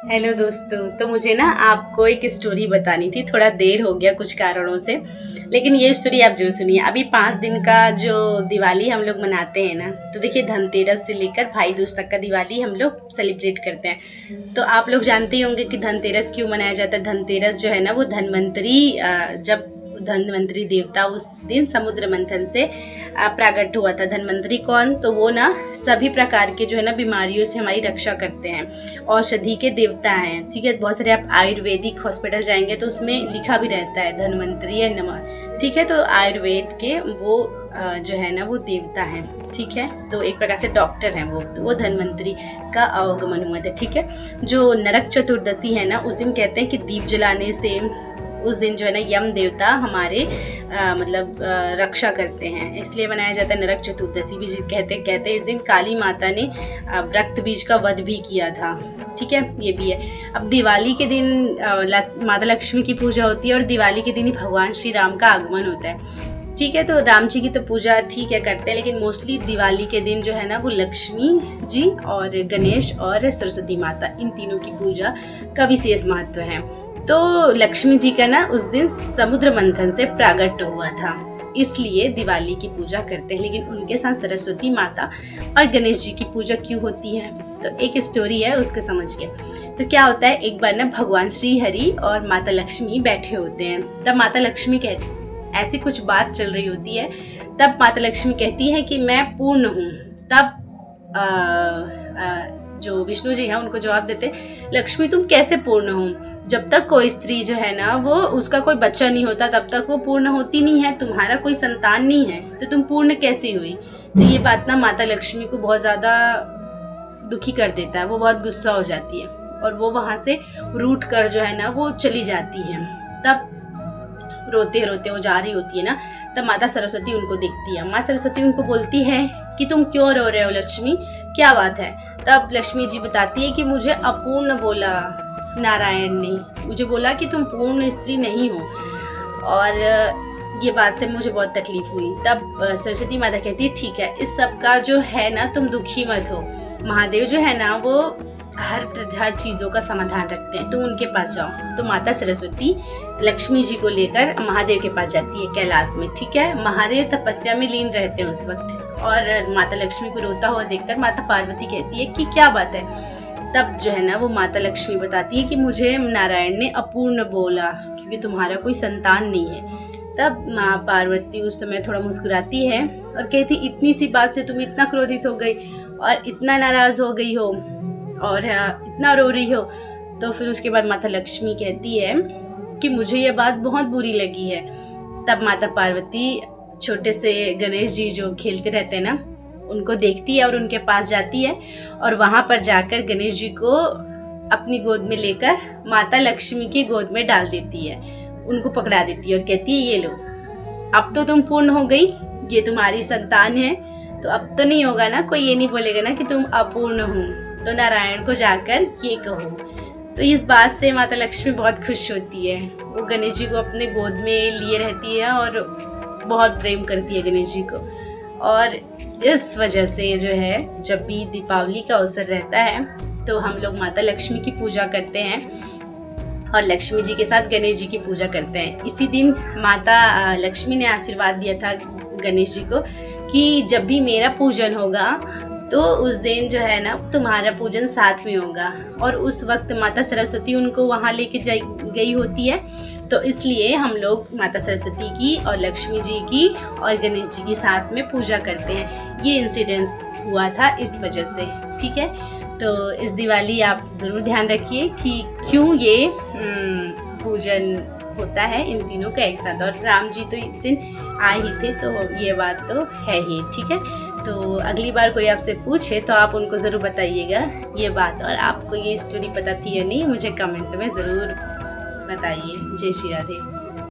Hello दोस्तों। तो मुझे ना आपको एक स्टोरी बतानी थी, थोड़ा देर हो गया कुछ कारणों से, लेकिन ये स्टोरी आप जरूर सुनिए। अभी 5 दिन का जो दिवाली हम लोग मनाते हैं ना, तो देखिए धनतेरस से लेकर भाई दूज तक का दिवाली हम लोग सेलिब्रेट करते हैं। तो आप लोग जानते ही होंगे कि धनतेरस क्यों मनाया जाता है। धनतेरस जो है ना, वो जब धन्वंतरी देवता उस दिन समुद्र मंथन से प्राकट हुआ था। धन्वंतरी कौन? तो वो ना सभी प्रकार के जो है ना बीमारियों से हमारी रक्षा करते हैं, औषधि के देवता हैं। ठीक है, बहुत सारे आप आयुर्वेदिक हॉस्पिटल जाएंगे तो उसमें लिखा भी रहता है धन्वंतरी है नमः। ठीक है, तो आयुर्वेद के वो जो है ना वो देवता हैं। ठीक है, तो एक प्रकार से डॉक्टर हैं वो, तो वो धन्वंतरी का आगमन हुआ था। ठीक है, जो नरक चतुर्दशी है ना, उस दिन कहते हैं कि दीप जलाने से उस दिन जो है ना यम देवता हमारे रक्षा करते हैं, इसलिए मनाया जाता है। नरक चतुर्दशी भी कहते हैं इस दिन काली माता ने रक्त बीज का वध भी किया था। ठीक है, ये भी है। अब दिवाली के दिन माता लक्ष्मी की पूजा होती है और दिवाली के दिन ही भगवान श्री राम का आगमन होता है। ठीक है, तो राम जी की तो पूजा ठीक है करते हैं, लेकिन मोस्टली दिवाली के दिन जो है ना वो लक्ष्मी जी और गणेश और सरस्वती माता, इन तीनों की पूजा का विशेष महत्व है। तो लक्ष्मी जी का ना उस दिन समुद्र मंथन से प्राकट हुआ था, इसलिए दिवाली की पूजा करते हैं। लेकिन उनके साथ सरस्वती माता और गणेश जी की पूजा क्यों होती है, तो एक स्टोरी है, उसके समझिए। तो क्या होता है, एक बार ना भगवान श्री हरि और माता लक्ष्मी बैठे होते हैं। तब माता लक्ष्मी कहती, ऐसी कुछ बात चल रही होती है, तब माता लक्ष्मी कहती है कि मैं पूर्ण हूँ। तब जो विष्णु जी हैं उनको जवाब देते, लक्ष्मी तुम कैसे पूर्ण हो? जब तक कोई स्त्री जो है ना वो उसका कोई बच्चा नहीं होता तब तक वो पूर्ण होती नहीं है। तुम्हारा कोई संतान नहीं है तो तुम पूर्ण कैसे हुई? तो ये बात ना माता लक्ष्मी को बहुत ज़्यादा दुखी कर देता है। वो बहुत गुस्सा हो जाती है और वो वहाँ से रूठ कर जो है ना वो चली जाती है। तब रोते रोते वो जा रही होती है ना, तब माता सरस्वती उनको देखती है। माँ सरस्वती उनको बोलती है कि तुम क्यों रो रहे हो लक्ष्मी, क्या बात है? तब लक्ष्मी जी बताती है कि मुझे अपूर्ण बोला नारायण ने, मुझे बोला कि तुम पूर्ण स्त्री नहीं हो, और ये बात से मुझे बहुत तकलीफ हुई। तब सरस्वती माता कहती है ठीक है, इस सब का जो है ना तुम दुखी मत हो, महादेव जो है ना वो हर चीज़ों का समाधान रखते हैं, तुम उनके पास जाओ। तो माता सरस्वती लक्ष्मी जी को लेकर महादेव के पास जाती है कैलाश में। ठीक है, महादेव तपस्या में लीन रहते हैं उस वक्त, और माता लक्ष्मी को रोता हुआ देखकर माता पार्वती कहती है कि क्या बात है? तब जो है ना वो माता लक्ष्मी बताती है कि मुझे नारायण ने अपूर्ण बोला क्योंकि तुम्हारा कोई संतान नहीं है। तब माँ पार्वती उस समय थोड़ा मुस्कुराती है और कहती, इतनी सी बात से तुम इतना क्रोधित हो गई और इतना नाराज हो गई हो और इतना रो रही हो? तो फिर उसके बाद माता लक्ष्मी कहती है कि मुझे ये बात बहुत बुरी लगी है। तब माता पार्वती छोटे से गणेश जी जो खेलते रहते हैं ना उनको देखती है और उनके पास जाती है, और वहाँ पर जाकर गणेश जी को अपनी गोद में लेकर माता लक्ष्मी की गोद में डाल देती है, उनको पकड़ा देती है और कहती है ये लो, अब तो तुम पूर्ण हो गई, ये तुम्हारी संतान है, तो अब तो नहीं होगा ना, कोई ये नहीं बोलेगा ना कि तुम अपूर्ण हो, तो नारायण को जाकर ये कहो। तो इस बात से माता लक्ष्मी बहुत खुश होती है, वो गणेश जी को अपने गोद में लिए रहती है और बहुत प्रेम करती है गणेश जी को। और इस वजह से जो है जब भी दीपावली का अवसर रहता है तो हम लोग माता लक्ष्मी की पूजा करते हैं और लक्ष्मी जी के साथ गणेश जी की पूजा करते हैं। इसी दिन माता लक्ष्मी ने आशीर्वाद दिया था गणेश जी को कि जब भी मेरा पूजन होगा तो उस दिन जो है ना तुम्हारा पूजन साथ में होगा, और उस वक्त माता सरस्वती उनको वहाँ लेके गई होती है। तो इसलिए हम लोग माता सरस्वती की और लक्ष्मी जी की और गणेश जी की साथ में पूजा करते हैं। ये इंसिडेंस हुआ था इस वजह से। ठीक है, तो इस दिवाली आप ज़रूर ध्यान रखिए कि क्यों ये पूजन होता है इन तीनों का एक साथ, और राम जी तो इस दिन आए ही थे, तो ये बात तो है ही। ठीक है, तो अगली बार कोई आपसे पूछे तो आप उनको ज़रूर बताइएगा ये बात, और आपको ये स्टोरी पता थी या नहीं मुझे कमेंट में ज़रूर बताइए। जय श्री राधे।